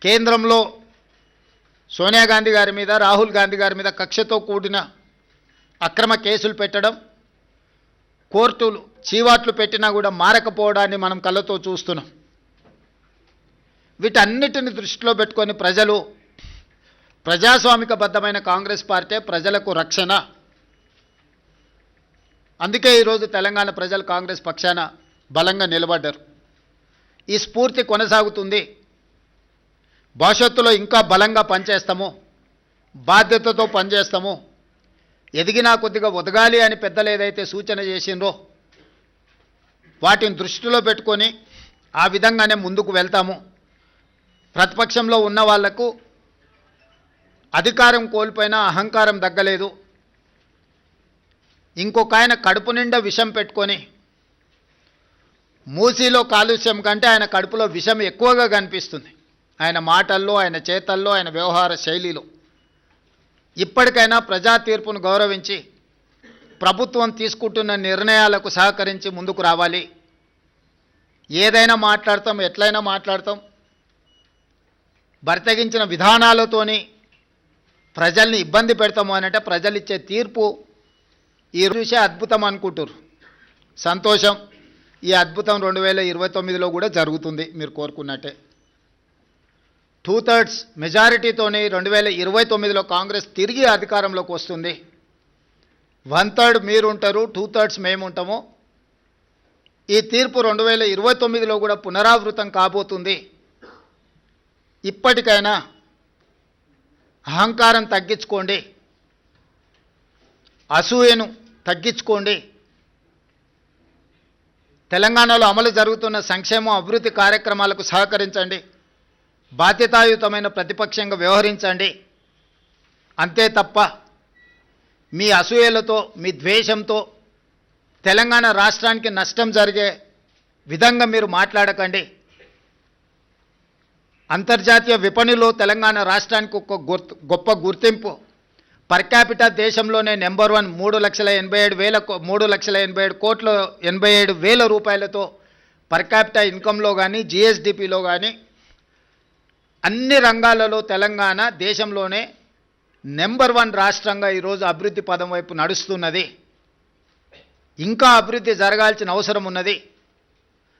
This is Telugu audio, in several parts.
కేంద్రంలో సోనియా గాంధీ గారి మీద, రాహుల్ గాంధీ గారి మీద కక్షతో కూడిన అక్రమ కేసులు పెట్టడం, కోర్టులు చీవాట్లు పెట్టినా కూడా మారకపోవడాన్ని మనం కళ్ళతో చూస్తున్నాం. వీటన్నిటిని దృష్టిలో పెట్టుకొని ప్రజలు ప్రజాస్వామికబద్ధమైన కాంగ్రెస్ పార్టీ ప్రజలకు రక్షణ. అందుకే ఈరోజు తెలంగాణ ప్రజలు కాంగ్రెస్ పక్షాన బలంగా నిలబడ్డారు. ఈ స్ఫూర్తి కొనసాగుతుంది. భవిష్యత్తులో ఇంకా బలంగా పనిచేస్తాము, బాధ్యతతో పనిచేస్తాము. ఎదిగినా కొద్దిగా ఒదగాలి అని పెద్దలు ఏదైతే సూచన చేసిండ్రో వాటిని దృష్టిలో పెట్టుకొని ఆ విధంగానే ముందుకు వెళ్తాము. ప్రతిపక్షంలో ఉన్న వాళ్లకు అధికారం కోల్పోయినా అహంకారం తగ్గలేదు. ఇంకొక ఆయన కడుపు నిండా విషం పెట్టుకొని, మూసీలో కాలుష్యం కంటే ఆయన కడుపులో విషం ఎక్కువగా కనిపిస్తుంది, ఆయన మాటల్లో, ఆయన చేతల్లో, ఆయన వ్యవహార శైలిలో. ఇప్పటికైనా ప్రజా తీర్పును గౌరవించి ప్రభుత్వం తీసుకుంటున్న నిర్ణయాలకు సహకరించి ముందుకు రావాలి. ఏదైనా మాట్లాడతాం, ఎట్లయినా మాట్లాడతాం. బరితెగించిన విధానాలతోని ప్రజల్ని ఇబ్బంది పెడతాము అనంటే ప్రజలు ఇచ్చే తీర్పు ఈ చూసే అద్భుతం అనుకుంటారు. సంతోషం. ఈ అద్భుతం 2029లో కూడా జరుగుతుంది మీరు కోరుకున్నట్టే. 2/3 మెజారిటీతోని 2029లో కాంగ్రెస్ తిరిగి అధికారంలోకి వస్తుంది. 1/3 మీరు ఉంటారు, 2/3 మేము ఉంటాము. ఈ తీర్పు 2029లో కూడా పునరావృతం కాబోతుంది. ఇప్పటికైనా అహంకారం తగ్గించుకోండి, అసూయను తగ్గించుకోండి. తెలంగాణలో అమలు జరుగుతున్న సంక్షేమ అభివృద్ధి కార్యక్రమాలకు సహకరించండి. బాధ్యతాయుతమైన ప్రతిపక్షంగా వ్యవహరించండి. అంతే తప్ప మీ అసూయలతో, మీ ద్వేషంతో తెలంగాణ రాష్ట్రానికి నష్టం జరిగే విధంగా మీరు మాట్లాడకండి. అంతర్జాతీయ విపణిలో తెలంగాణ రాష్ట్రానికి ఒక గొప్ప గుర్తింపు. పర్ క్యాపిటా దేశంలోనే నెంబర్ 1. 3,87,000 రూపాయలతో పర్ క్యాపిటా ఇన్కంలో కానీ, జిఎస్డిపిలో కానీ అన్ని రంగాలలో తెలంగాణ దేశంలోనే నెంబర్ 1 రాష్ట్రంగా ఈరోజు అభివృద్ధి పదం వైపు నడుస్తున్నది. ఇంకా అభివృద్ధి జరగాల్సిన అవసరం ఉన్నది.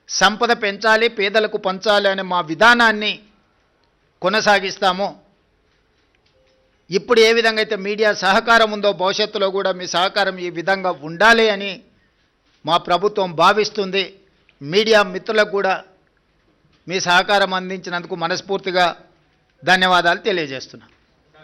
సంపద పెంచాలి, పేదలకు పంచాలి అనే మా విధానాన్ని కొనసాగిస్తాము. ఇప్పుడు ఏ విధంగా అయితే మీడియా సహకారం ఉందో భవిష్యత్తులో కూడా మీ సహకారం ఈ విధంగా ఉండాలి అని మా ప్రభుత్వం భావిస్తుంది. మీడియా మిత్రులకు కూడా మీ సహకారం అందించినందుకు మనస్ఫూర్తిగా ధన్యవాదాలు తెలియజేస్తున్నాను.